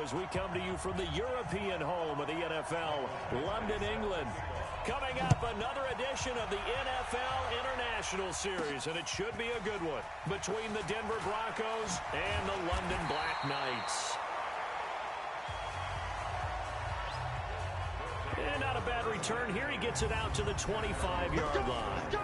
as we come to you from the European home of the NFL, London, England. Coming up, another edition of the NFL International Series, and it should be a good one, between the Denver Broncos and the London Black Knights. And not a bad return here. He gets it out to the 25-yard line. Go!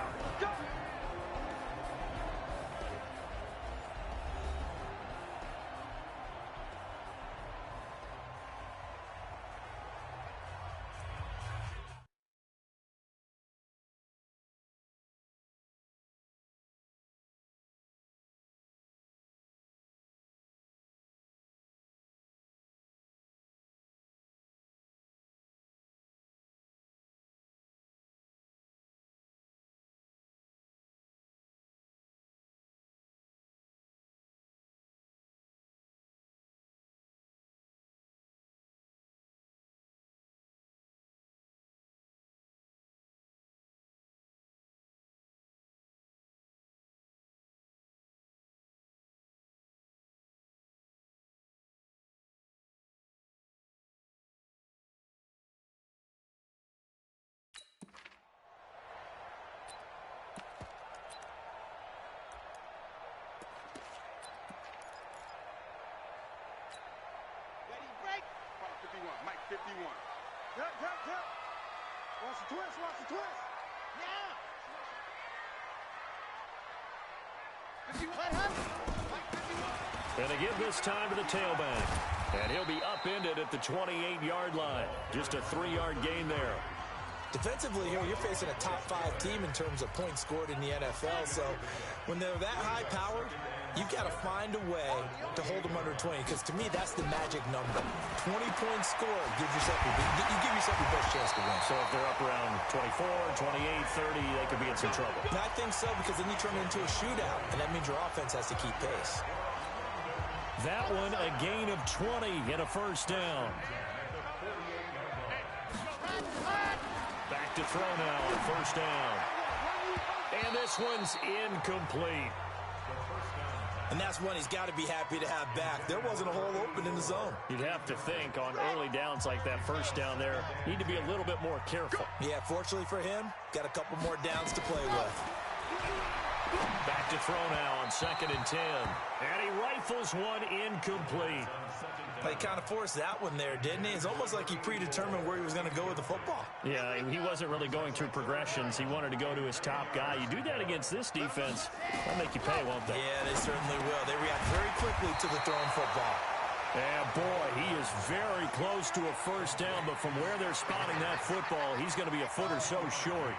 Mike 51. Yep. Watch the twist. Yeah. And they give this time to the tailback. And he'll be upended at the 28-yard line. Just a 3-yard gain there. Defensively here, you're facing a top-5 team in terms of points scored in the NFL. So when they're that high-powered, you've got to find a way to hold them under 20, because to me, that's the magic number. 20 points scored, you give yourself your best chance to win. So if they're up around 24, 28, 30, they could be in some trouble. And I think so, because then you turn it into a shootout, and that means your offense has to keep pace. That one, a gain of 20 and a first down. Back to throw now on first down. And this one's incomplete. And that's one he's got to be happy to have back. There wasn't a hole open in the zone. You'd have to think on early downs like that first down there, need to be a little bit more careful. Yeah, fortunately for him, got a couple more downs to play with. Back to throw now on 2nd and 10. And he rifles one incomplete. He kind of forced that one there, didn't he? It's almost like he predetermined where he was going to go with the football. Yeah, he wasn't really going through progressions. He wanted to go to his top guy. You do that against this defense, they'll make you pay, won't they? Yeah, they certainly will. They react very quickly to the thrown football. And boy, he is very close to a first down, but from where they're spotting that football, he's going to be a foot or so short.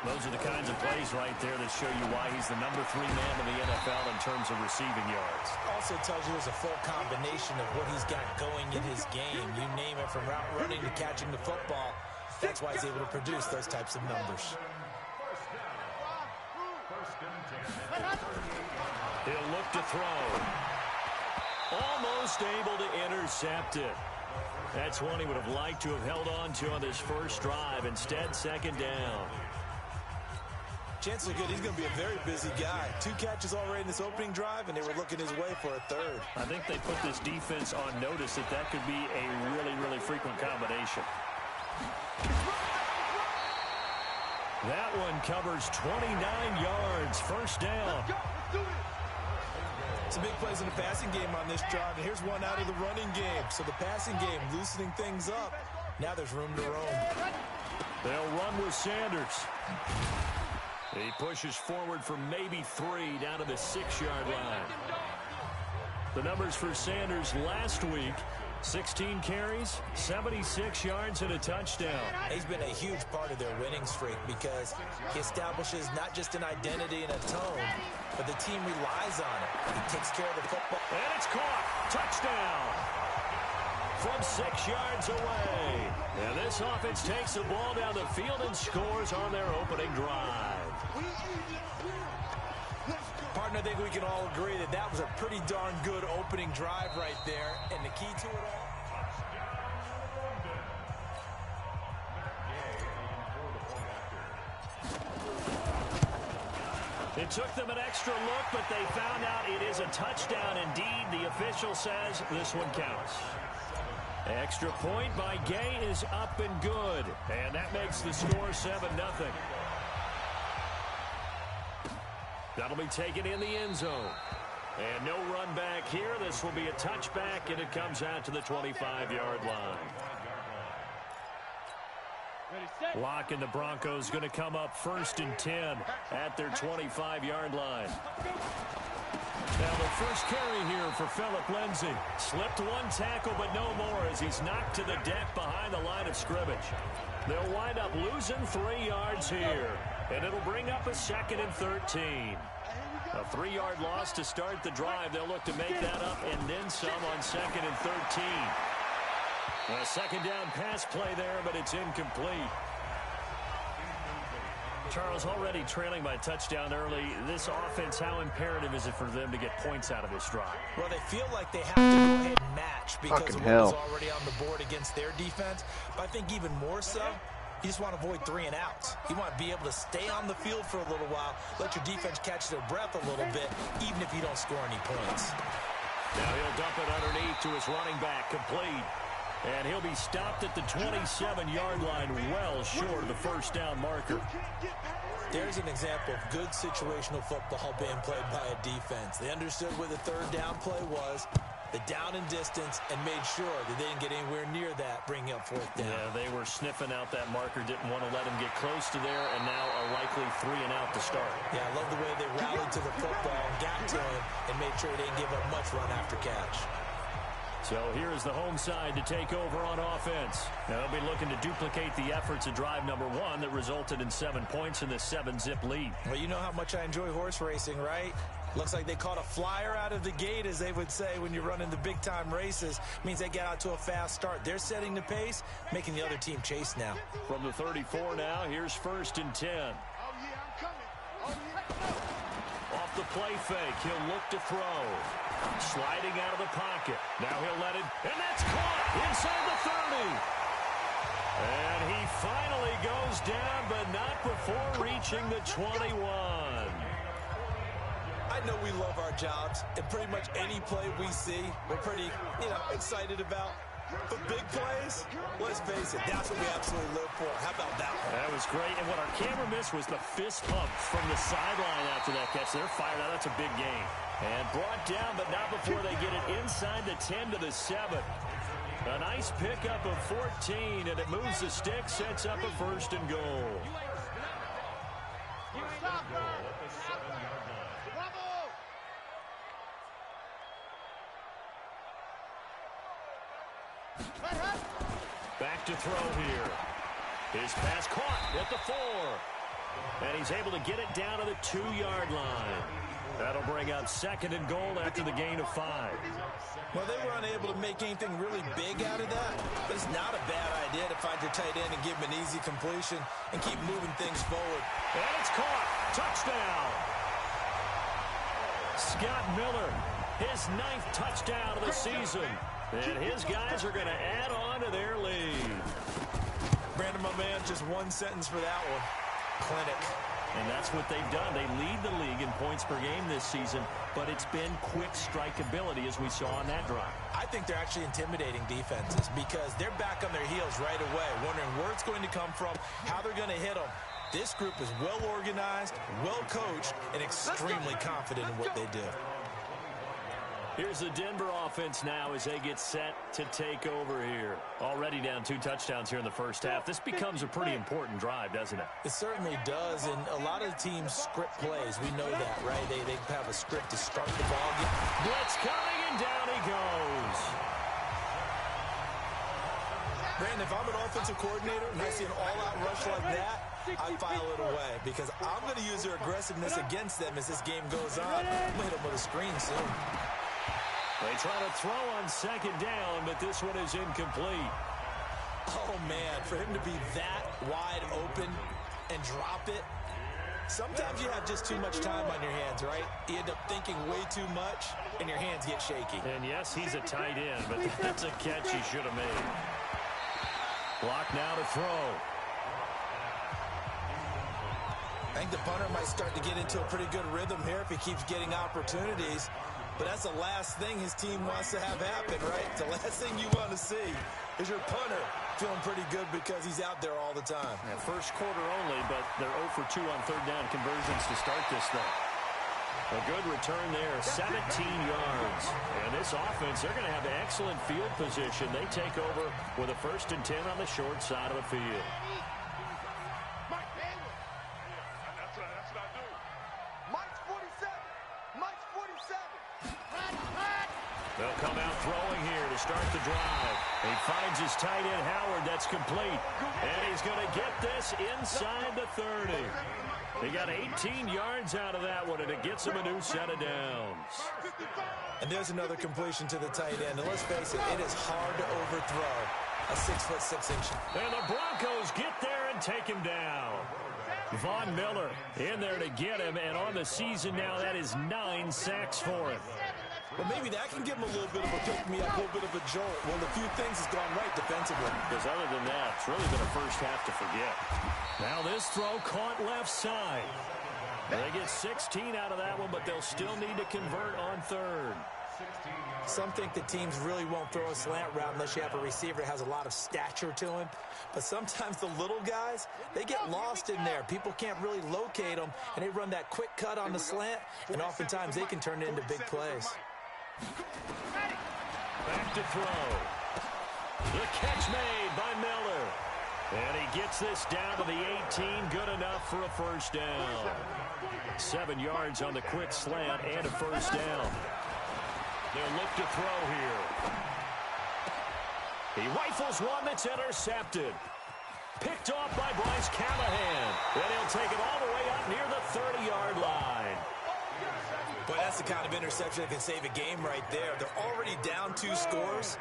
Those are the kinds of plays right there that show you why he's the number 3 man in the NFL in terms of receiving yards. Also tells you there's a full combination of what he's got going in his game. You name it, from route running to catching the football. That's why he's able to produce those types of numbers. He'll look to throw. Almost able to intercept it. That's one he would have liked to have held on to on this first drive. Instead, 2nd down. Chances are good he's going to be a very busy guy. 2 catches already in this opening drive, and they were looking his way for a 3rd. I think they put this defense on notice that could be a really, really frequent combination. That one covers 29 yards. First down. Some big plays in the passing game on this drive, and here's one out of the running game. So the passing game loosening things up. Now there's room to roam. They'll run with Sanders. He pushes forward for maybe 3 down to the 6-yard line. The numbers for Sanders last week, 16 carries, 76 yards, and a touchdown. He's been a huge part of their winning streak because he establishes not just an identity and a tone, but the team relies on it. He takes care of the football. And it's caught. Touchdown. From 6 yards away. And this offense takes the ball down the field and scores on their opening drive. Partner, I think we can all agree that that was a pretty darn good opening drive right there. And the key to it all... It took them an extra look, but they found out it is a touchdown indeed. The official says this one counts. Extra point by Gay is up and good. And that makes the score 7-0. That'll be taken in the end zone. And no run back here. This will be a touchback, and it comes out to the 25-yard line. Lock and the Broncos going to come up 1st and 10 at their 25-yard line. Now the first carry here for Phillip Lindsay. Slipped one tackle, but no more as he's knocked to the deck behind the line of scrimmage. They'll wind up losing 3 yards here, and it'll bring up a 2nd and 13. A 3-yard loss to start the drive. They'll look to make that up and then some on 2nd and 13. A second down pass play there, but it's incomplete. Charles, already trailing by a touchdown early. This offense, how imperative is it for them to get points out of this drive? Well, they feel like they have to go ahead and match because of what was already on the board against their defense. But I think even more so, you just want to avoid 3 and outs. You want to be able to stay on the field for a little while, let your defense catch their breath a little bit, even if you don't score any points. Now he'll dump it underneath to his running back, complete. And he'll be stopped at the 27-yard line, well short of the first down marker. There's an example of good situational football being played by a defense. They understood where the 3rd down play was, the down and distance, and made sure that they didn't get anywhere near that, bringing up 4th down. Yeah, they were sniffing out that marker, didn't want to let him get close to there, and now a likely 3 and out to start. Yeah, I love the way they rallied to the football and got to him and made sure they didn't give up much run after catch. So here's the home side to take over on offense. Now they'll be looking to duplicate the efforts of drive number 1 that resulted in 7 points in the 7-zip lead. Well, you know how much I enjoy horse racing, right? Looks like they caught a flyer out of the gate, as they would say when you're running the big-time races. Means they get out to a fast start. They're setting the pace, making the other team chase now. From the 34 now, here's 1st and 10. Oh, yeah, I'm coming. Oh, yeah. Off the play fake, he'll look to throw. Sliding out of the pocket. Now he'll let it, and that's caught inside the 30. And he finally goes down, but not before reaching the 21. I know we love our jobs, and pretty much any play we see, we're pretty, excited about. But big plays, let's face it, that's what we absolutely live for. How about that one? That was great, and what our camera missed was the fist pump from the sideline after that catch. They're fired out. That's a big game. And brought down, but not before they get it inside the 10 to the 7. A nice pickup of 14, and it moves the stick, sets up a 1st and goal. Back to throw here. His pass caught at the 4. And he's able to get it down to the 2-yard line. That'll bring out 2nd and goal after the gain of 5. Well, they were unable to make anything really big out of that, but it's not a bad idea to find your tight end and give him an easy completion and keep moving things forward. And it's caught. Touchdown. Scott Miller, his 9th touchdown of the season. And his guys are going to add on to their lead. Brandon, my man, just one sentence for that one. Clinic. And that's what they've done. They lead the league in points per game this season, but it's been quick strikeability as we saw on that drive. I think they're actually intimidating defenses because they're back on their heels right away, wondering where it's going to come from, how they're going to hit them. This group is well organized, well coached, and extremely confident in what they do. Here's the Denver offense now as they get set to take over here. Already down 2 touchdowns here in the first half. This becomes a pretty important drive, doesn't it? It certainly does, and a lot of the teams script plays. We know that, right? They have a script to start the ball game. Blitz coming, and down he goes. Brandon, if I'm an offensive coordinator and I see an all-out rush like that, I file it away because I'm going to use their aggressiveness against them as this game goes on. I'm going to hit them with a screen soon. They try to throw on 2nd down, but this one is incomplete. Oh, man, for him to be that wide open and drop it, sometimes you have just too much time on your hands, right? You end up thinking way too much, and your hands get shaky. And, yes, he's a tight end, but that's a catch he should have made. Block now to throw. I think the punter might start to get into a pretty good rhythm here if he keeps getting opportunities. But that's the last thing his team wants to have happen, right? The last thing you want to see is your punter feeling pretty good because he's out there all the time. Yeah, first quarter only, but they're 0 for 2 on third down conversions to start this thing. A good return there, 17 yards. And this offense, they're going to have excellent field position. They take over with a 1st and 10 on the short side of the field. That's what I do. Mike's 47. Mike's 47. They'll come out throwing here to start the drive. He finds his tight end, Howard. That's complete. And he's going to get this inside the 30. He got 18 yards out of that one, and it gets him a new set of downs. And there's another completion to the tight end. And let's face it, it is hard to overthrow a 6'6" And the Broncos get there and take him down. Von Miller in there to get him, and on the season now, that is 9 sacks for him. Well, maybe that can give him a little bit of a pick-me-up, a little bit of a jolt. Well, a few things has gone right defensively. Because other than that, it's really been a first half to forget. Now this throw caught left side. They get 16 out of that one, but they'll still need to convert on third. Some think the teams really won't throw a slant route unless you have a receiver that has a lot of stature to him. But sometimes the little guys, they get lost in there. People can't really locate them, and they run that quick cut on the slant, and oftentimes they can turn it into big plays. Back to throw. The catch made by Miller. And he gets this down to the 18. Good enough for a first down. 7 yards on the quick slant and a first down. They'll look to throw here. He rifles one that's intercepted. Picked off by Bryce Callahan. And he'll take it all the way up near the 30-yard line. Boy, that's the kind of interception that can save a game right there. They're already down 2 scores.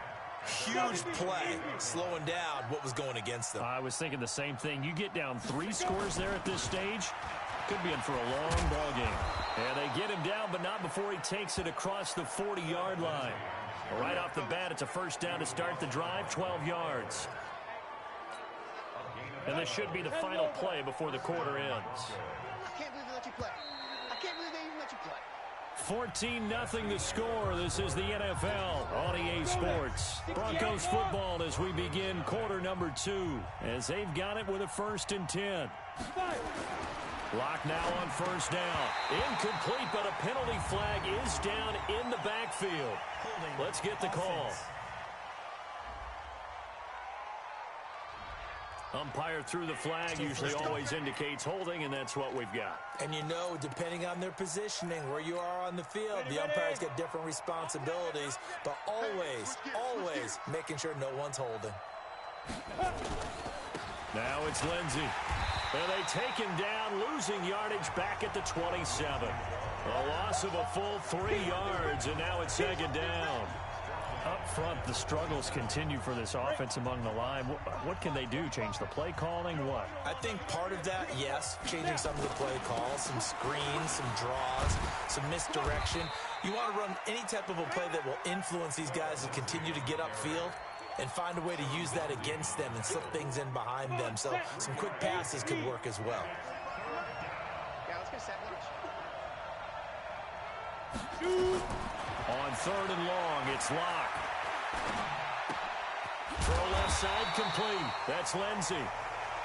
Huge play, slowing down what was going against them. I was thinking the same thing. You get down 3 scores there at this stage, could be in for a long ball game. And they get him down, but not before he takes it across the 40-yard line. Right off the bat, it's a first down to start the drive, 12 yards. And this should be the final play before the quarter ends. I can't believe they let you play. I can't believe they even let you play. 14-0 the score. This is the NFL on EA Sports. Broncos football as we begin quarter number 2, as they've got it with a 1st and 10. Lock now on first down. Incomplete, but a penalty flag is down in the backfield. Let's get the call. Umpire threw the flag, usually always indicates holding, and that's what we've got. And you know, depending on their positioning, where you are on the field, the umpires get different responsibilities, but always, always making sure no one's holding. Now it's Lindsey. And they take him down, losing yardage back at the 27. A loss of a full 3 yards, and now it's 2nd down. Up front, the struggles continue for this offense among the line. What can they do? Change the play calling? What? I think part of that, yes, changing some of the play calls, some screens, some draws, some misdirection. You want to run any type of a play that will influence these guys to continue to get upfield and find a way to use that against them and slip things in behind them. So some quick passes could work as well. Yeah, let's get set lunch. On 3rd and long, it's Locke. Throw left side complete. That's Lindsey.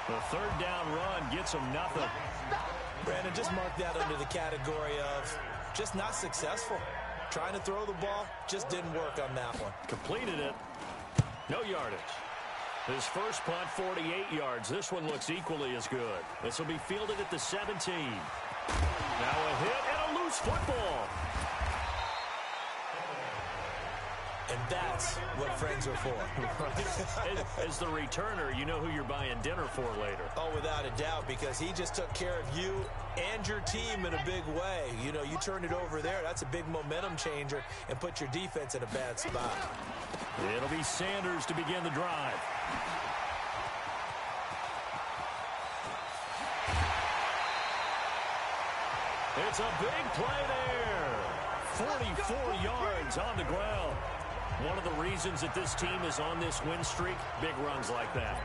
The 3rd down run gets him nothing. Brandon, just mark that under the category of just not successful. Trying to throw the ball, just didn't work on that one. Completed it. No yardage. His first punt, 48 yards. This one looks equally as good. This will be fielded at the 17. Now a hit and a loose football. And that's what friends are for. As the returner, you know who you're buying dinner for later. Oh, without a doubt, because he just took care of you and your team in a big way. You know, you turned it over there. That's a big momentum changer and put your defense in a bad spot. It'll be Sanders to begin the drive. It's a big play there. 44 yards on the ground. One of the reasons that this team is on this win streak, big runs like that.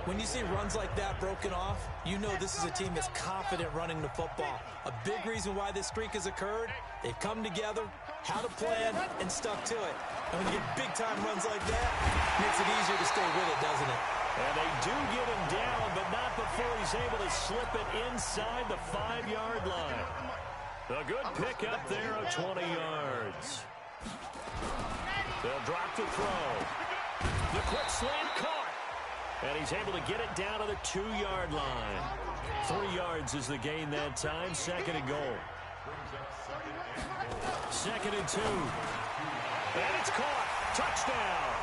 When you see runs like that broken off, you know this is a team that's confident running the football. A big reason why this streak has occurred, they've come together, how to plan, and stuck to it. And when you get big-time runs like that, it makes it easier to stay with it, doesn't it? And they do get him down, but not before he's able to slip it inside the 5-yard line. A good pickup there of 20 yards. They'll drop the throw. The quick slant caught. And he's able to get it down to the 2-yard line. 3 yards is the gain that time. 2nd and goal. 2nd and 2. And it's caught. Touchdown.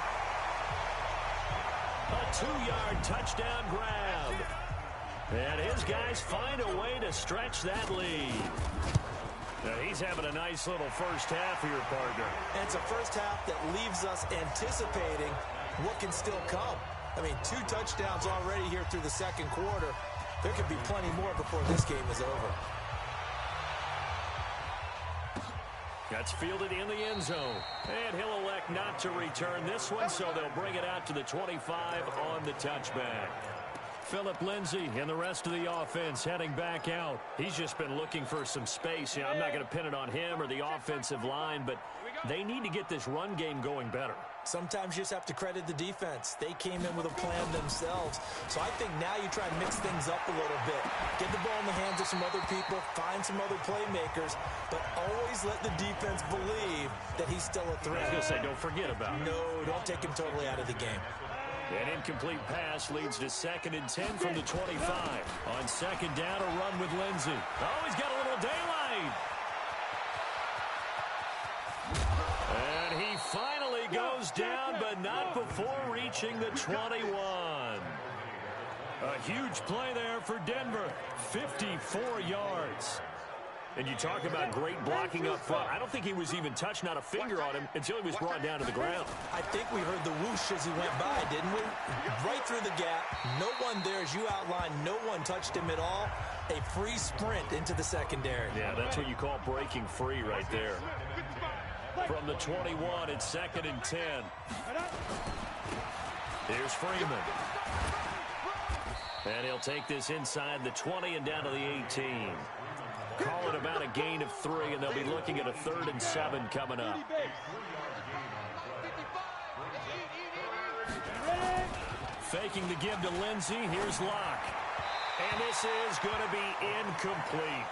A 2-yard touchdown grab. And his guys find a way to stretch that lead. Now he's having a nice little first half here, partner. And it's a first half that leaves us anticipating what can still come. I mean, 2 touchdowns already here through the second quarter. There could be plenty more before this game is over. That's fielded in the end zone. And he'll elect not to return this one, so they'll bring it out to the 25 on the touchback. Phillip Lindsay and the rest of the offense heading back out. He's just been looking for some space. I'm not going to pin it on him or the offensive line, but they need to get this run game going better. Sometimes you just have to credit the defense. They came in with a plan themselves. So I think now you try and mix things up a little bit. Get the ball in the hands of some other people, find some other playmakers, but always let the defense believe that he's still a threat. I was going to say, don't forget about it. No, don't take him totally out of the game. An incomplete pass leads to 2nd and 10 from the 25. On 2nd down, a run with Lindsay. Oh, he's got a little daylight. And he finally goes down, but not before reaching the 21. A huge play there for Denver. 54 yards. And you talk about great blocking up front. I don't think he was even touched, not a finger on him, until he was brought down to the ground. I think we heard the whoosh as he went by, didn't we? Right through the gap. No one there, as you outlined. No one touched him at all. A free sprint into the secondary. Yeah, that's what you call breaking free right there. From the 21, it's 2nd and 10. Here's Freeman. And he'll take this inside the 20 and down to the 18. Call it about a gain of 3, and they'll be looking at a 3rd and 7 coming up. Faking the give to Lindsay. Here's Locke. And this is going to be incomplete.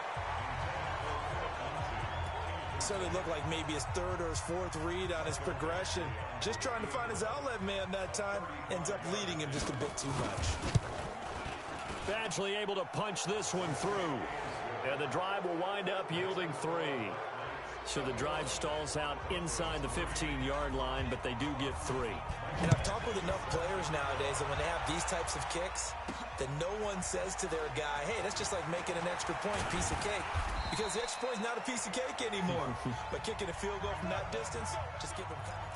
So it looked like maybe his 3rd or his 4th read on his progression. Just trying to find his outlet man that time. Ends up leading him just a bit too much. Badgley able to punch this one through. And the drive will wind up yielding 3. So the drive stalls out inside the 15-yard line, but they do get 3. And I've talked with enough players nowadays that when they have these types of kicks, that no one says to their guy, hey, that's just like making an extra point, piece of cake. Because the extra point is not a piece of cake anymore. But kicking a field goal from that distance, just give them confidence.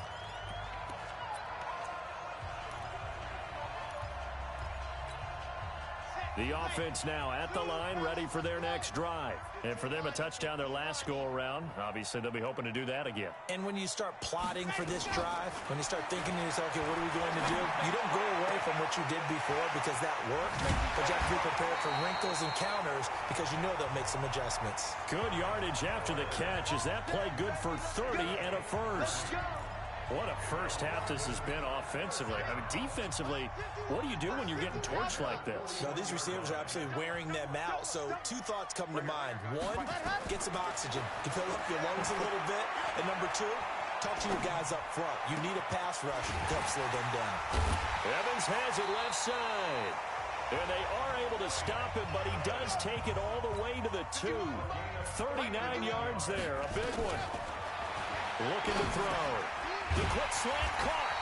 The offense now at the line, ready for their next drive. And for them, a touchdown their last go-around. Obviously, they'll be hoping to do that again. And when you start plotting for this drive, when you start thinking to yourself, okay, what are we going to do? You don't go away from what you did before because that worked. But you have to be prepared for wrinkles and counters because you know they'll make some adjustments. Good yardage after the catch. Is that play good for 30 and a first? What a first half this has been offensively. I mean, defensively, what do you do when you're getting torched like this? No, these receivers are absolutely wearing them out. So 2 thoughts come to mind. 1, get some oxygen. You fill up your lungs a little bit. And number 2, talk to your guys up front. You need a pass rush to help slow them down. Evans has it left side. And they are able to stop him, but he does take it all the way to the 2. 39 yards there, a big one. Looking to throw. The quick slant caught.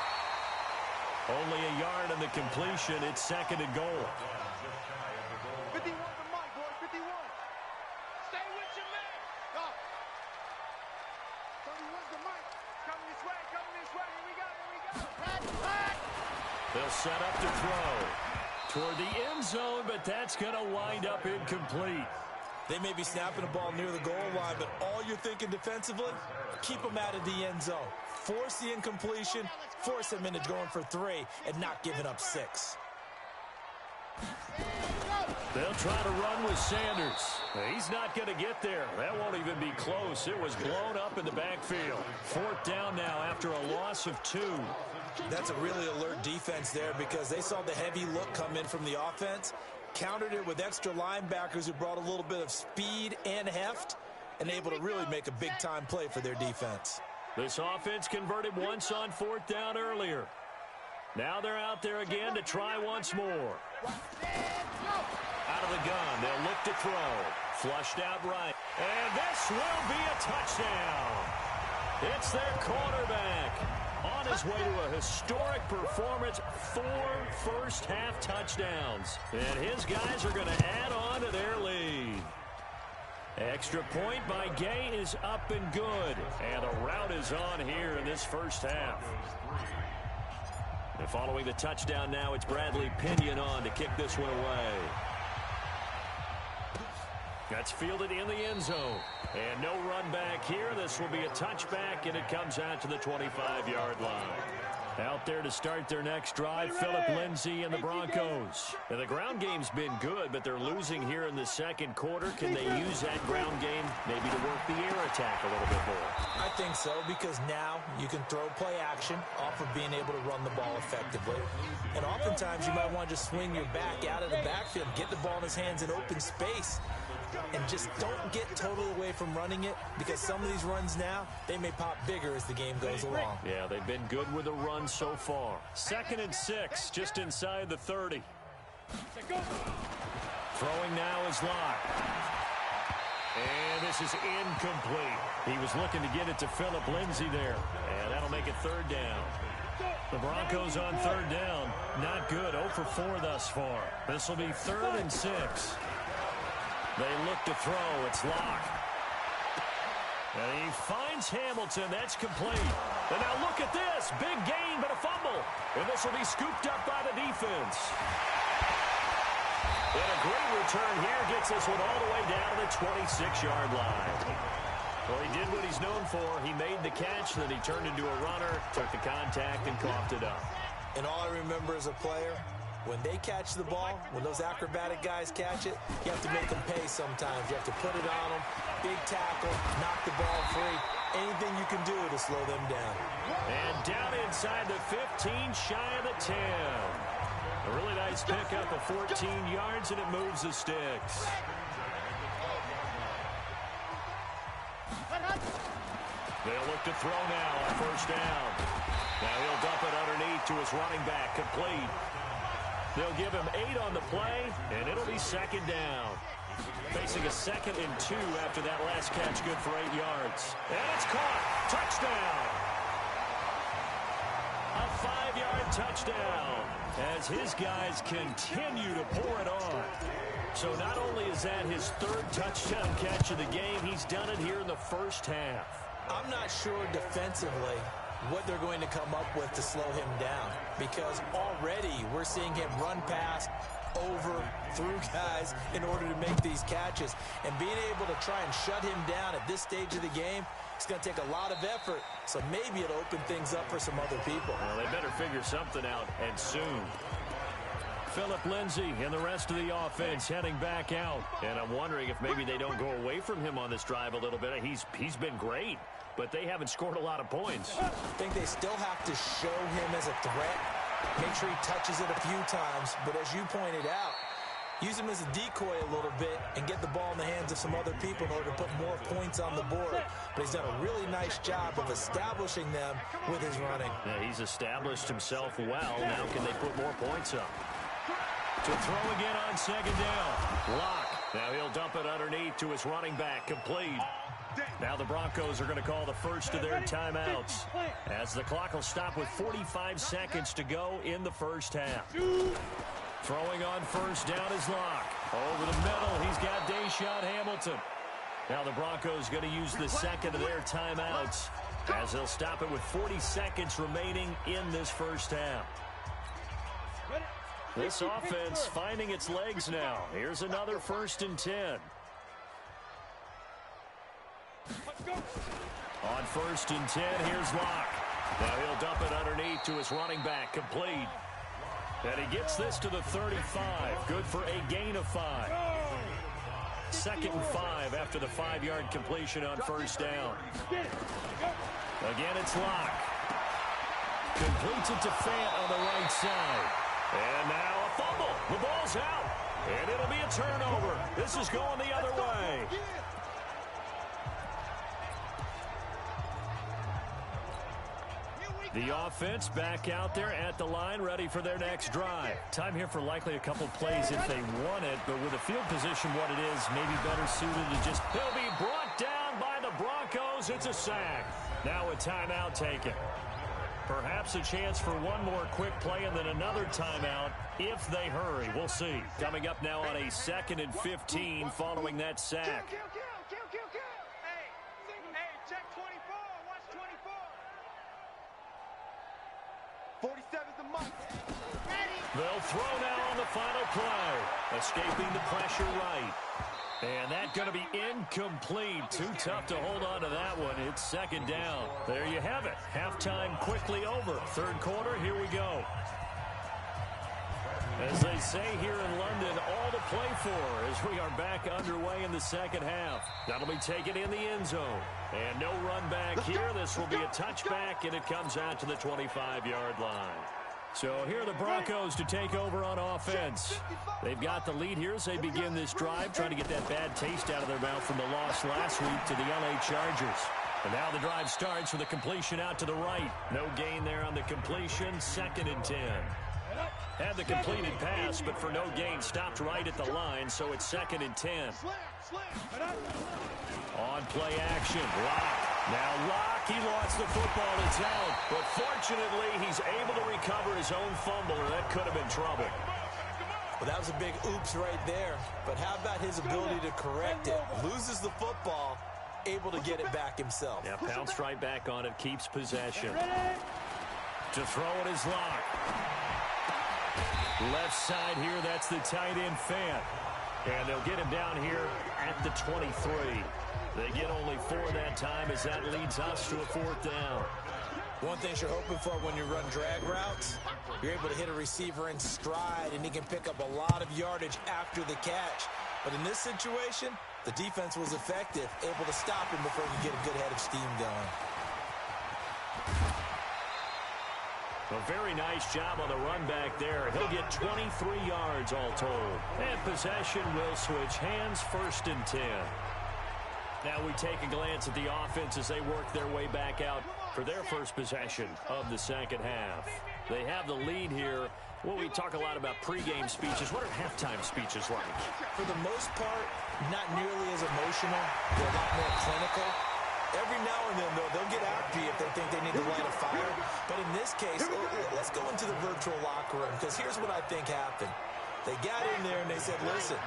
Only a yard on the completion. It's 2nd and goal. 51 for Mike, boy. 51. Stay with your man. Go. 31's the Mike. Coming this way. Coming this way. Here we go. Here we go. They'll set up to throw toward the end zone, but that's going to wind up incomplete. They may be snapping the ball near the goal line, but all you're thinking defensively, keep them out of the end zone. Force the incompletion, force them into going for 3, and not giving up 6. They'll try to run with Sanders. He's not going to get there. That won't even be close. It was blown up in the backfield. 4th down now after a loss of 2. That's a really alert defense there because they saw the heavy look come in from the offense, countered it with extra linebackers who brought a little bit of speed and heft, and able to really make a big-time play for their defense. This offense converted once on 4th down earlier. Now they're out there again to try once more. Out of the gun, they'll look to throw. Flushed out right. And this will be a touchdown. It's their quarterback. On his way to a historic performance, 4 first-half touchdowns. And his guys are going to add on to their lead. Extra point by Gay is up and good. And a rout is on here in this first half. And following the touchdown now, it's Bradley Pinion on to kick this one away. That's fielded in the end zone. And no run back here. This will be a touchback, and it comes out to the 25-yard line. Out there to start their next drive, Phillip Lindsay and the Broncos. And the ground game's been good, but they're losing here in the second quarter. Can they use that ground game maybe to work the air attack a little bit more? I think so, because now you can throw play action off of being able to run the ball effectively. And oftentimes you might want to just swing your back out of the backfield, get the ball in his hands in open space, and just don't get totally away from running it, because some of these runs now, they may pop bigger as the game goes along. Yeah, they've been good with the run so far. 2nd and 6, just inside the 30. Throwing now is Locke. And this is incomplete. He was looking to get it to Phillip Lindsay there. And that'll make it 3rd down. The Broncos on 3rd down. Not good. 0 for 4 thus far. This will be 3rd and 6. They look to throw. It's Locke. And he finds Hamilton. That's complete. And now look at this. Big gain, but a fumble. And this will be scooped up by the defense. And a great return here gets this one all the way down to the 26-yard line. Well, he did what he's known for. He made the catch, then he turned into a runner, took the contact, and coughed it up. And all I remember as a player, when they catch the ball, when those acrobatic guys catch it, you have to make them pay sometimes. You have to put it on them, big tackle, knock the ball free. Anything you can do to slow them down. And down inside the 15, shy of the 10. A really nice pickup of 14 yards, and it moves the sticks. They'll look to throw now on 1st down. Now he'll dump it underneath to his running back, complete. They'll give him 8 on the play, and it'll be 2nd down. Facing a 2nd and 2 after that last catch, good for 8 yards. And it's caught. Touchdown. A 5-yard touchdown as his guys continue to pour it on. So not only is that his 3rd touchdown catch of the game, he's done it here in the first half. I'm not sure defensively what they're going to come up with to slow him down, because already we're seeing him run past, over, through guys in order to make these catches. And being able to try and shut him down at this stage of the game, it's going to take a lot of effort. So maybe it'll open things up for some other people. Well, they better figure something out, and soon. Phillip Lindsay and the rest of the offense heading back out. And I'm wondering if maybe they don't go away from him on this drive a little bit. He's been great, but they haven't scored a lot of points. I think they still have to show him as a threat. Make sure he touches it a few times. But as you pointed out, use him as a decoy a little bit and get the ball in the hands of some other people in order to put more points on the board. But he's done a really nice job of establishing them with his running. Yeah, he's established himself well. Now can they put more points up? To throw again on 2nd down. Locke. Now he'll dump it underneath to his running back. Complete. Now the Broncos are going to call the first of their timeouts, as the clock will stop with 45 seconds to go in the first half. Throwing on 1st down is Locke. Over the middle, he's got Deshaun Hamilton. Now the Broncos going to use the 2nd of their timeouts, as they'll stop it with 40 seconds remaining in this first half. This offense finding its legs now. Here's another 1st and 10. On 1st and 10, here's Locke. Now he'll dump it underneath to his running back, complete. And he gets this to the 35. Good for a gain of 5. 2nd and 5 after the 5-yard completion on first down. Again, it's Locke. Completes it to Fant on the right side. And now a fumble. The ball's out. And it'll be a turnover. This is going the other way. The offense back out there at the line, ready for their next drive. Time here for likely a couple plays if they want it, but with the field position what it is, maybe better suited to just... He'll be brought down by the Broncos. It's a sack. Now a timeout taken. Perhaps a chance for one more quick play and then another timeout if they hurry. We'll see. Coming up now on a 2nd and 15 following that sack. Hey, check 24. Watch 24. 47's the mark. They'll throw now on the final play. Escaping the pressure right. And that's going to be incomplete. Too tough to hold on to that one. It's 2nd down. There you have it. Halftime quickly over. 3rd quarter, here we go. As they say here in London, all to play for as we are back underway in the 2nd half. That'll be taken in the end zone. And no run back here. This will be a touchback, and it comes out to the 25-yard line. So here are the Broncos to take over on offense. They've got the lead here as they begin this drive, trying to get that bad taste out of their mouth from the loss last week to the LA Chargers. And now the drive starts with a completion out to the right. No gain there on the completion. 2nd and 10. Had the completed pass, but for no gain, stopped right at the line, so it's 2nd and 10. On play action, Locke. Now Locke, he lost the football, it's out. But fortunately, he's able to recover his own fumble, or that could have been trouble. Well, that was a big oops right there. But how about his ability to correct it? Loses the football, able to get it back himself. Yeah, pounced right back on it, keeps possession. To throw it is Locke. Left side here, that's the tight end Fant. And they'll get him down here at the 23. They get only 4 that time as that leads us to a 4th down. One thing you're hoping for when you run drag routes, you're able to hit a receiver in stride, and he can pick up a lot of yardage after the catch. But in this situation, the defense was effective, able to stop him before he could get a good head of steam going. A very nice job on the run back there. He'll get 23 yards all told. And possession will switch hands, 1st and 10. Now we take a glance at the offense as they work their way back out for their first possession of the 2nd half. They have the lead here. Well, we talk a lot about pregame speeches. What are halftime speeches like? For the most part, not nearly as emotional. They're a lot more clinical. Every now and then, though, they'll get after you if they think they need to light a fire. But in this case, let's go into the virtual locker room, because here's what I think happened. They got in there and they said, listen,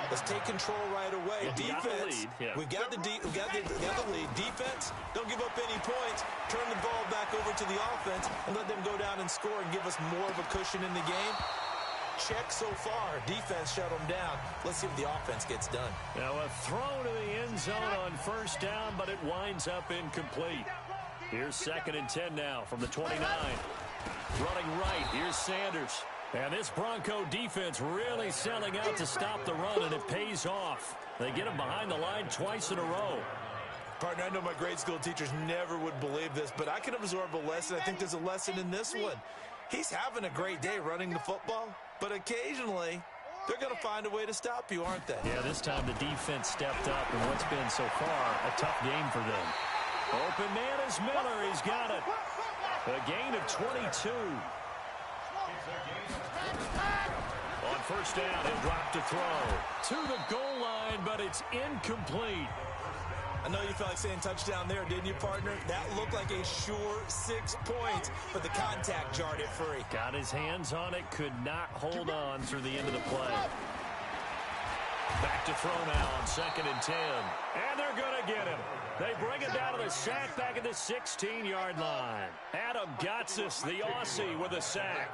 let's take control right away. Defense, we got the lead. Defense, don't give up any points. Turn the ball back over to the offense and let them go down and score and give us more of a cushion in the game. Check so far. Defense shut them down. Let's see if the offense gets done. Now a throw to the end zone on 1st down, but it winds up incomplete. Here's 2nd and 10 now from the 29. Running right, here's Sanders. And this Bronco defense really selling out to stop the run, and it pays off. They get him behind the line twice in a row. Partner, I know my grade school teachers never would believe this, but I can absorb a lesson. I think there's a lesson in this one. He's having a great day running the football, but occasionally they're going to find a way to stop you, aren't they? Yeah, this time the defense stepped up in what's been so far a tough game for them. Open man is Miller. He's got it. A gain of 22. On 1st down, he'll drop to throw. To the goal line, but it's incomplete. I know you felt like saying touchdown there, didn't you, partner? That looked like a sure 6 points, but the contact jarred it free. Got his hands on it, could not hold on through the end of the play. Back to throw now on 2nd and 10. And they're going to get him. They bring him down to the sack back at the 16-yard line. Adam Gotsis, the Aussie, with a sack.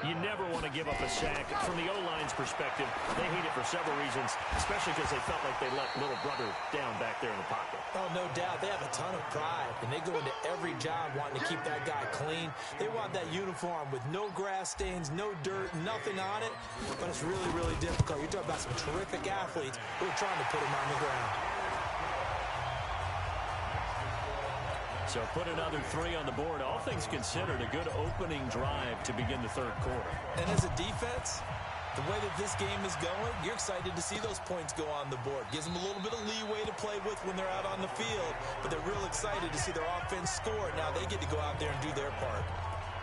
You never want to give up a sack. From the O-line's perspective, they hate it for several reasons, especially because they felt like they let little brother down back there in the pocket. Oh, no doubt. They have a ton of pride, and they go into every job wanting to keep that guy clean. They want that uniform with no grass stains, no dirt, nothing on it, but it's really, really difficult. You're talking about some terrific athletes who are trying to put him on the ground. So put another 3 on the board. All things considered, a good opening drive to begin the third quarter. And as a defense, the way that this game is going, you're excited to see those points go on the board. Gives them a little bit of leeway to play with when they're out on the field, but they're real excited to see their offense score. Now they get to go out there and do their part.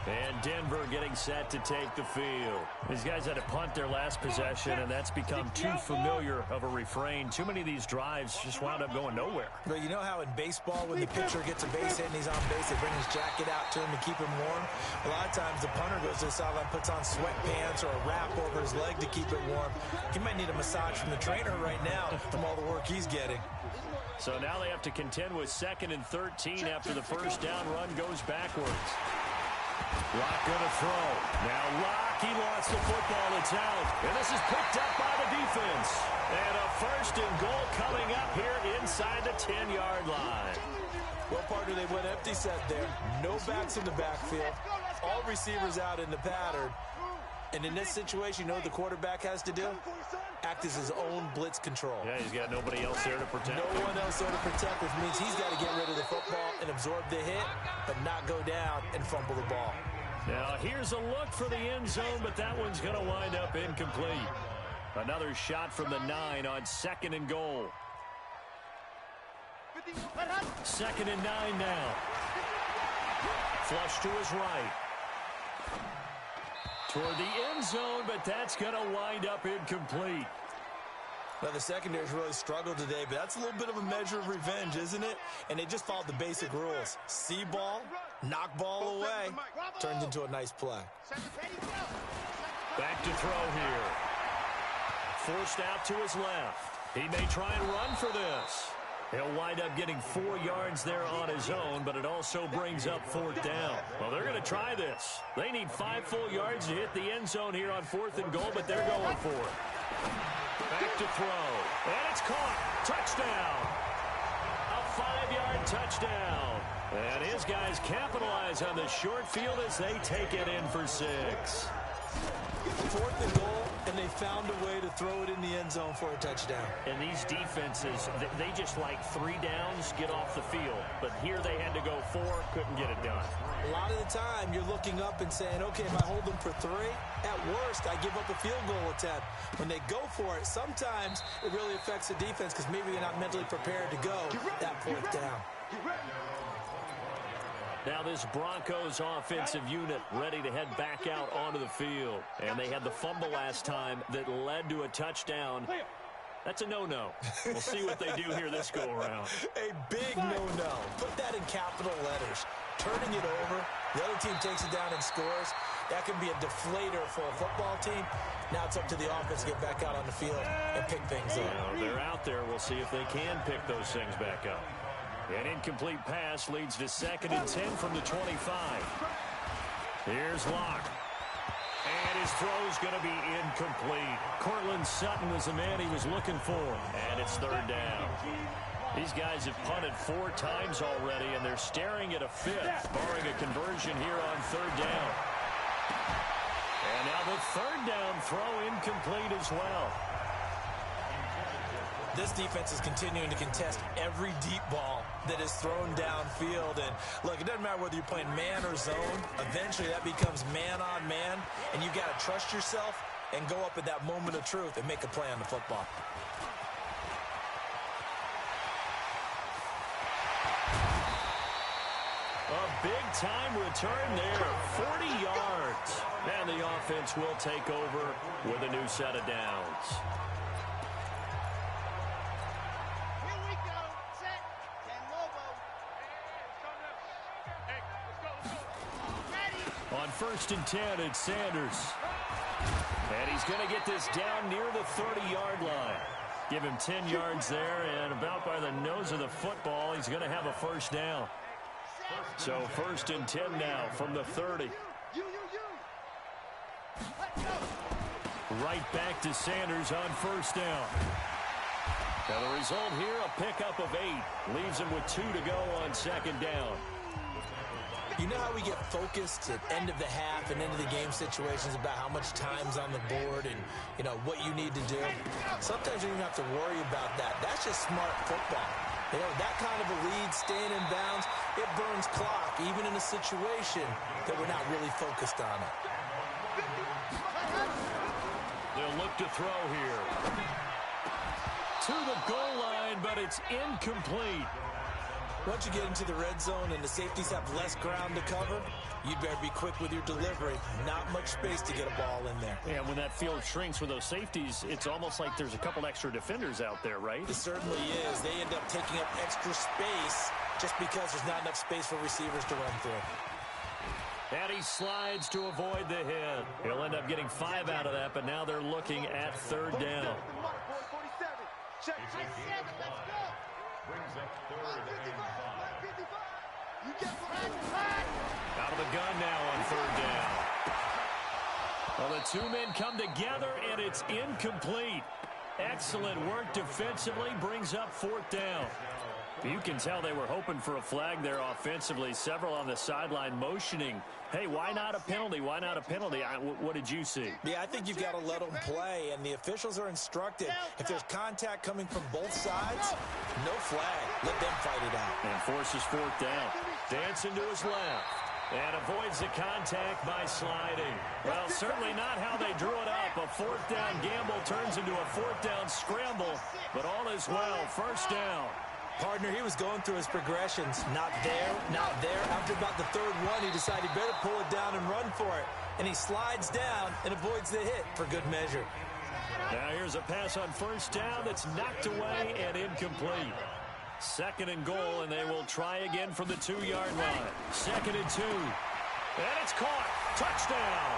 And Denver getting set to take the field. These guys had to punt their last possession, and that's become too familiar of a refrain. Too many of these drives just wound up going nowhere. Well, you know how in baseball, when the pitcher gets a base hit and he's on base, they bring his jacket out to him to keep him warm? A lot of times the punter goes to the sideline, puts on sweatpants or a wrap over his leg to keep it warm. He might need a massage from the trainer right now from all the work he's getting. So now they have to contend with 2nd and 13 after the first down run goes backwards. Locke going to throw. Now Locke, he lost the football. It's out. And this is picked up by the defense. And a 1st and goal coming up here inside the 10-yard line. Well, partner, they went empty set there. No backs in the backfield. All receivers out in the pattern. And in this situation, you know what the quarterback has to do? Act as his own blitz control. Yeah, he's got nobody else there to protect. No one else there to protect, which means he's got to get rid of the football and absorb the hit, but not go down and fumble the ball. Now, here's a look for the end zone, but that one's going to wind up incomplete. Another shot from the 9 on 2nd and goal. 2nd and 9 now. Flush to his right. Toward the end zone, but that's going to wind up incomplete. Well, the secondary's really struggled today, but that's a little bit of a measure of revenge, isn't it? And they just followed the basic rules. See ball, knock ball away, turns into a nice play. Back to throw here. Forced out to his left. He may try and run for this. He'll wind up getting 4 yards there on his own, but it also brings up 4th down. Well, they're going to try this. They need 5 full yards to hit the end zone here on 4th and goal, but they're going for it. Back to throw. And it's caught. Touchdown. A 5-yard touchdown. And his guys capitalize on the short field as they take it in for 6. 4th and goal, and they found a way to throw it in the end zone for a touchdown. And these defenses, they just like 3 downs, get off the field. But here they had to go 4, couldn't get it done. A lot of the time, you're looking up and saying, okay, if I hold them for 3, at worst, I give up a field goal attempt. When they go for it, sometimes it really affects the defense because maybe they're not mentally prepared to go that 4th down. Now this Broncos offensive unit ready to head back out onto the field. And they had the fumble last time that led to a touchdown. That's a no-no. We'll see what they do here this go-around. A big no-no. Put that in capital letters. Turning it over, the other team takes it down and scores. That can be a deflator for a football team. Now it's up to the offense to get back out on the field and pick things up. Well, they're out there. We'll see if they can pick those things back up. An incomplete pass leads to 2nd and 10 from the 25. Here's Locke. And his throw's going to be incomplete. Cortland Sutton was the man he was looking for. And it's 3rd down. These guys have punted 4 times already, and they're staring at a 5th, barring a conversion here on 3rd down. And now the 3rd down throw incomplete as well. This defense is continuing to contest every deep ball that is thrown downfield. And look, it doesn't matter whether you're playing man or zone. Eventually that becomes man on man, and you got to trust yourself and go up at that moment of truth and make a play on the football. A big-time return there, 40 yards. And the offense will take over with a new set of downs. On 1st and 10, it's Sanders. And he's going to get this down near the 30-yard line. Give him 10 yards there, and about by the nose of the football, he's going to have a first down. So 1st and 10 now from the 30. Right back to Sanders on 1st down. Now the result here, a pickup of 8. Leaves him with 2 to go on 2nd down. You know how we get focused at end of the half and end of the game situations about how much time's on the board and, you know, what you need to do? Sometimes you don't even have to worry about that. That's just smart football. You know, that kind of a lead, staying in bounds, it burns clock, even in a situation that we're not really focused on it. They'll look to throw here. To the goal line, but it's incomplete. Once you get into the red zone and the safeties have less ground to cover, you'd better be quick with your delivery. Not much space to get a ball in there. Yeah, when that field shrinks with those safeties, it's almost like there's a couple extra defenders out there, right? It certainly is. They end up taking up extra space just because there's not enough space for receivers to run through. And he slides to avoid the hit. He'll end up getting 5 out of that, but now they're looking at 3rd down. Check. Brings up 3rd and 5. Out of the gun now on 3rd down. Well, the 2 men come together, and it's incomplete. Excellent work defensively, brings up 4th down. You can tell they were hoping for a flag there offensively. Several on the sideline motioning, hey, why not a penalty? Why not a penalty? What did you see? Yeah, I think you've got to let them play, and the officials are instructed. If there's contact coming from both sides, no flag. Let them fight it out. And forces 4th down. Dancing to his left. And avoids the contact by sliding. Well, certainly not how they drew it up. A 4th down gamble turns into a 4th down scramble. But all is well. 1st down. Partner, he was going through his progressions. Not there, not there. After about the 3rd one, he decided he better pull it down and run for it. And he slides down and avoids the hit for good measure. Now here's a pass on 1st down that's knocked away and incomplete. 2nd and goal, and they will try again from the 2-yard line. 2nd and 2. And it's caught. Touchdown.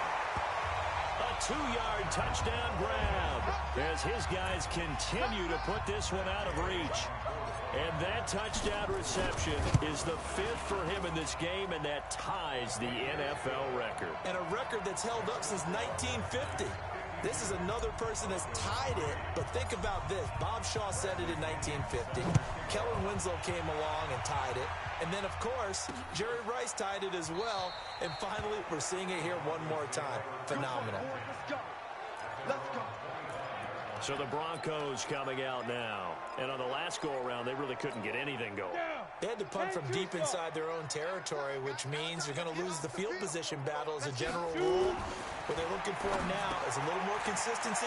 A 2-yard touchdown grab as his guys continue to put this one out of reach. And that touchdown reception is the 5th for him in this game, and that ties the NFL record. And a record that's held up since 1950. This is another person that's tied it, but think about this. Bob Shaw said it in 1950. Kellen Winslow came along and tied it. And then, of course, Jerry Rice tied it as well. And finally, we're seeing it here one more time. Phenomenal. Let's go. So the Broncos coming out now. And on the last go-around, they really couldn't get anything going. They had to punt from deep inside their own territory, which means you're going to lose the field position battle as a general rule. What they're looking for now is a little more consistency,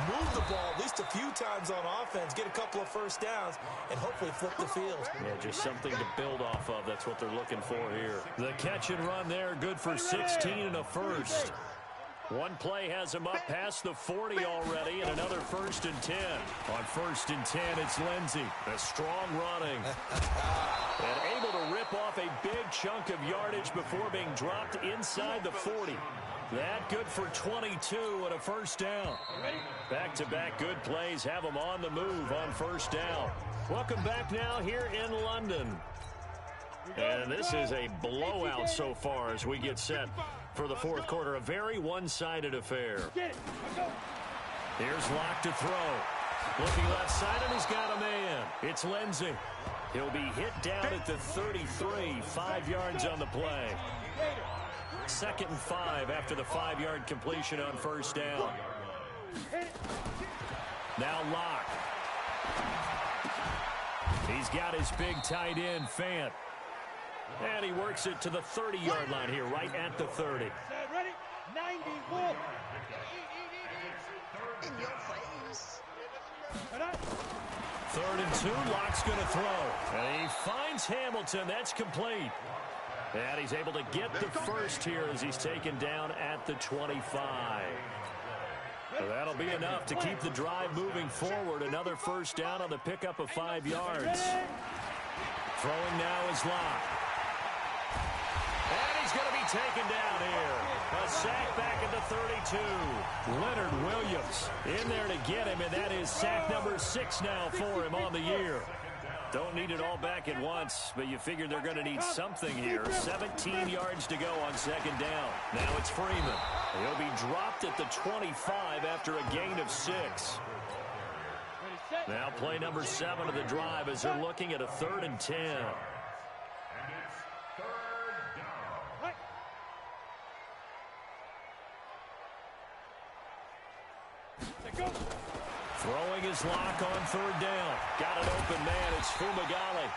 move the ball at least a few times on offense, get a couple of 1st downs, and hopefully flip the field. Yeah, just something to build off of. That's what they're looking for here. The catch and run there, good for 16 and a 1st. One play has him up past the 40 already, and another 1st and 10. On 1st and 10, it's Lindsey. A strong running. And able to rip off a big chunk of yardage before being dropped inside the 40. That good for 22 and a 1st down. Back-to-back good plays have them on the move on 1st down. Welcome back now here in London. And this is a blowout so far as we get set for the 4th quarter. A very one-sided affair. Here's Locke to throw. Looking left side, and he's got a man. It's Lindsey. He'll be hit down at the 33, 5 yards on the play. 2nd and 5 after the 5-yard completion on 1st down. Now Locke. He's got his big tight end, Fant. And he works it to the 30-yard line here, right at the 30. Ready? 91. In your face. 3rd and 2, Locke's going to throw. And he finds Hamilton. That's complete. And he's able to get the 1st here as he's taken down at the 25. So that'll be enough to keep the drive moving forward. Another 1st down on the pickup of 5 yards. Throwing now is Locke. And he's going to be taken down here. A sack back at the 32. Leonard Williams in there to get him, and that is sack number 6 now for him on the year. Don't need it all back at once, but you figure they're going to need something here. 17 yards to go on second down. Now it's Freeman. He'll be dropped at the 25 after a gain of 6. Now play number 7 of the drive as they're looking at a 3rd and 10. Throwing his lock on 3rd down. Got an open man. It's Fumagalli.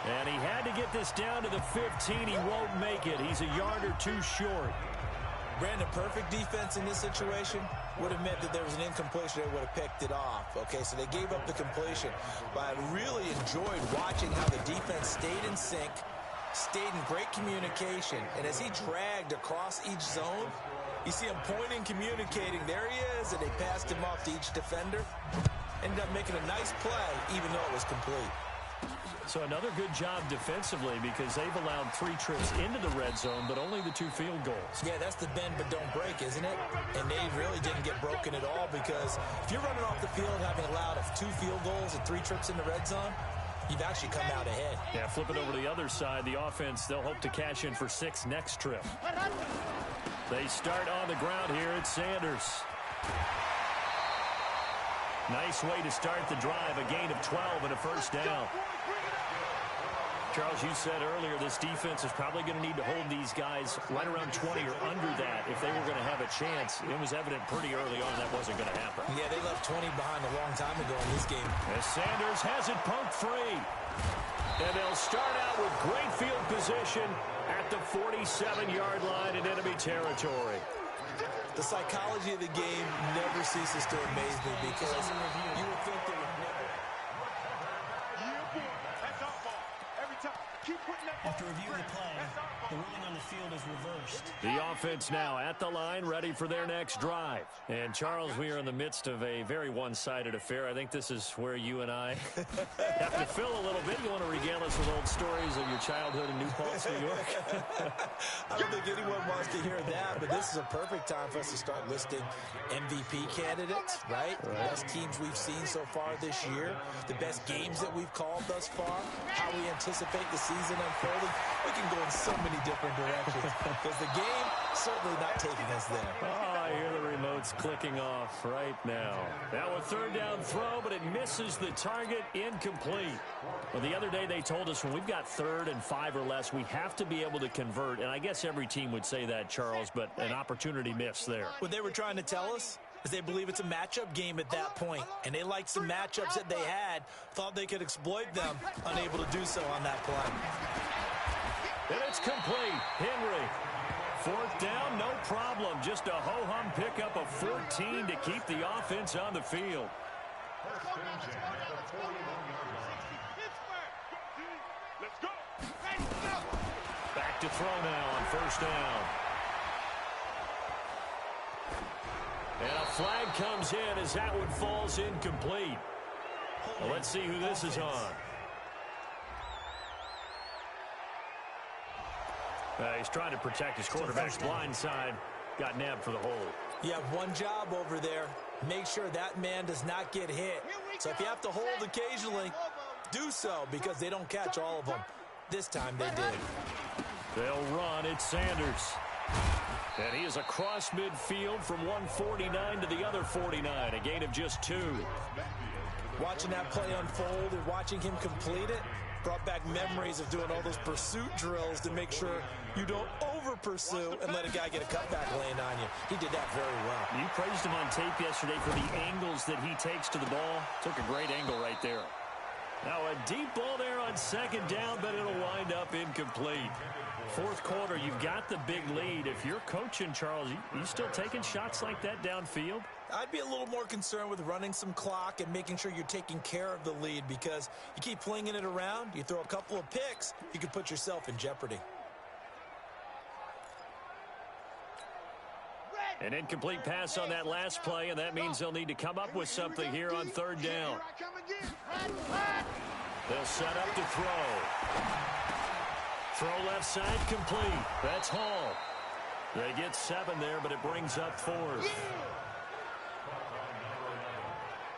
And he had to get this down to the 15. He won't make it. He's a yard or 2 short. Brandon, perfect defense in this situation would have meant that there was an incompletion. They would have picked it off. Okay, so they gave up the completion. But I really enjoyed watching how the defense stayed in sync, stayed in great communication. And as he dragged across each zone, you see him pointing, communicating. There he is, and they passed him off to each defender. Ended up making a nice play, even though it was complete. So another good job defensively because they've allowed 3 trips into the red zone, but only the 2 field goals. Yeah, that's the bend but don't break, isn't it? And they really didn't get broken at all because if you're running off the field having allowed 2 field goals and 3 trips in the red zone, you've actually come out ahead. Yeah, flip it over to the other side. The offense, they'll hope to cash in for 6 next trip. They start on the ground here at Sanders. Nice way to start the drive. A gain of 12 and a 1st down. Charles, you said earlier this defense is probably going to need to hold these guys right around 20 or under that if they were going to have a chance. It was evident pretty early on that wasn't going to happen. Yeah, they left 20 behind a long time ago in this game. As Sanders has it poked free. And they'll start out with great field position at the 47-yard line in enemy territory. The psychology of the game never ceases to amaze me because you would think they would never. That's our ball. Every time. Keep putting that ball. After reviewing the play, the ruling on the field is reversed. The offense now at the line, ready for their next drive. And, Charles, we are in the midst of a very one-sided affair. I think this is where you and I have to fill a little bit. You want to regale us with old stories of your childhood in New Paltz, New York? I don't think anyone wants to hear that, but this is a perfect time for us to start listing MVP candidates, right? The best teams we've seen so far this year, the best games that we've called thus far, how we anticipate the season unfolding. We can go in so many different directions because the game certainly not taking us there. Oh, I hear the remotes clicking off right now. Now a 3rd down throw, but it misses the target, incomplete. Well, the other day they told us when we've got 3rd and 5 or less, we have to be able to convert. And I guess every team would say that, Charles, but an opportunity missed there. What they were trying to tell us is they believe it's a matchup game at that point. And they liked some matchups that they had, thought they could exploit them, unable to do so on that play. And it's complete. Henry. 4th down, no problem. Just a ho-hum pickup of 14 to keep the offense on the field. Back to throw now on 1st down. And a flag comes in as that one falls incomplete. Well, let's see who this is on. He's trying to protect his quarterback's blind side. Got nabbed for the hold. You have one job over there. Make sure that man does not get hit. So if you have to hold occasionally, do so because they don't catch all of them. This time they did. They'll run. It's Sanders. And he is across midfield from 149 to the other 49. A gain of just 2. Watching that play unfold and watching him complete it brought back memories of doing all those pursuit drills to make sure you don't over-pursue and let a guy get a cutback land on you. He did that very well. You praised him on tape yesterday for the angles that he takes to the ball. Took a great angle right there. Now a deep ball there on 2nd down, but it'll wind up incomplete. 4th quarter, you've got the big lead. If you're coaching, Charles, you still taking shots like that downfield? I'd be a little more concerned with running some clock and making sure you're taking care of the lead because you keep flinging it around, you throw a couple of picks, you can put yourself in jeopardy. An incomplete pass on that last play, and that means they'll need to come up with something here on 3rd down. They'll set up to throw. Throw left side complete. That's Hall. They get 7 there, but it brings up 4th.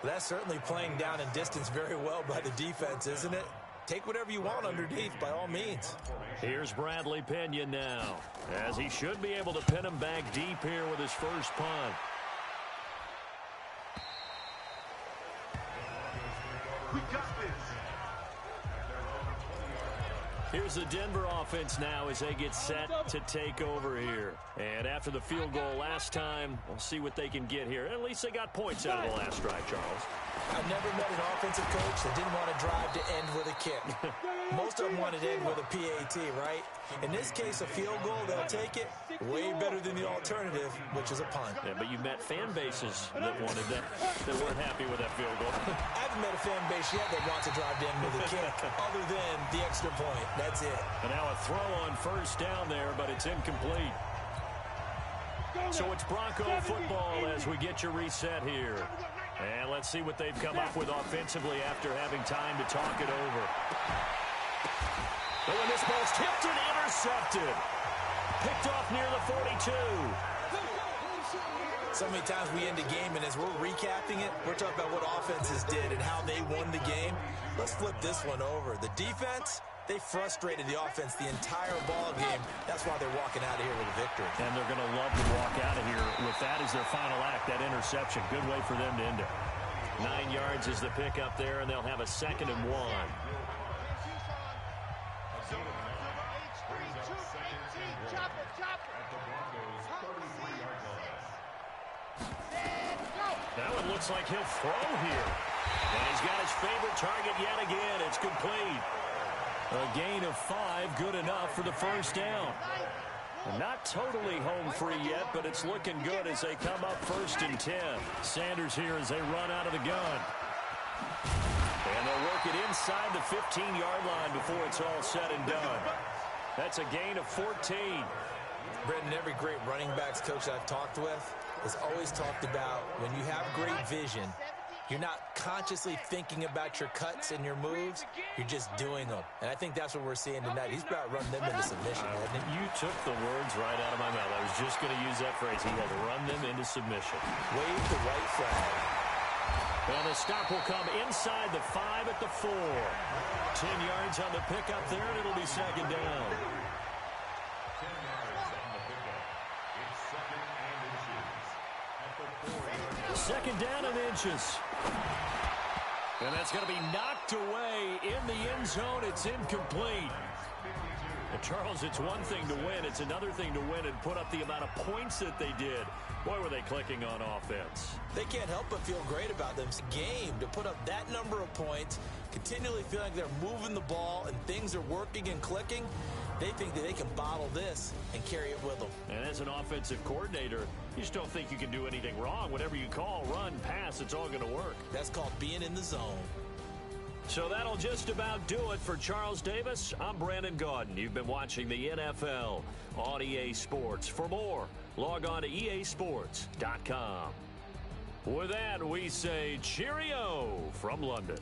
That's certainly playing down in distance very well by the defense, isn't it? Take whatever you want underneath, by all means. Here's Bradley Pinion now, as he should be able to pin him back deep here with his first punt. We got this. Here's the Denver offense now as they get set to take over here. And after the field goal last time, we'll see what they can get here. At least they got points out of the last drive, Charles. I've never met an offensive coach that didn't want to drive to end with a kick. Most of them wanted to end with a PAT, right? In this case, a field goal, they'll take it. Way better than the alternative, which is a punt. Yeah, but you met fan bases that wanted that weren't happy with that field goal. I haven't met a fan base yet that wants to drive to end with a kick, other than the extra point. That's it. And now a throw on first down there, but it's incomplete. So it's Bronco football as we get your reset here. And let's see what they've come up with offensively after having time to talk it over. But when this ball's tipped and intercepted. Picked off near the 42. So many times we end a game, and as we're recapping it, we're talking about what offenses did and how they won the game. Let's flip this one over. The defense, they frustrated the offense the entire ball game. That's why they're walking out of here with a victory. And they're going to love to walk out of here with that as their final act, that interception. Good way for them to end it. 9 yards is the pickup there, and they'll have a 2nd and 1. That one looks like he'll throw here. And he's got his favorite target yet again. It's complete. A gain of 5, good enough for the first down. Not totally home free yet, but it's looking good as they come up 1st and 10. Sanders here as they run out of the gun. And they'll work it inside the 15-yard line before it's all said and done. That's a gain of 14. Brendan, every great running backs coach I've talked with has always talked about when you have great vision, you're not consciously thinking about your cuts and your moves. You're just doing them. And I think that's what we're seeing tonight. He's about to run them into submission, hasn't he? You took the words right out of my mouth. I was just going to use that phrase. He had run them into submission. Wave the white flag. And the stop will come inside the 5 at the 4. 10 yards on the pickup there, and it'll be 2nd down. Second down and inches. And that's going to be knocked away in the end zone. It's incomplete. And Charles, it's one thing to win. It's another thing to win and put up the amount of points that they did. Boy, were they clicking on offense. They can't help but feel great about them. Game to put up that number of points, continually feeling like they're moving the ball and things are working and clicking. They think that they can bottle this and carry it with them. And as an offensive coordinator, you just don't think you can do anything wrong. Whatever you call, run, pass, it's all going to work. That's called being in the zone. So that'll just about do it for Charles Davis. I'm Brandon Gaudin. You've been watching the NFL on EA Sports. For more, log on to easports.com. With that, we say cheerio from London.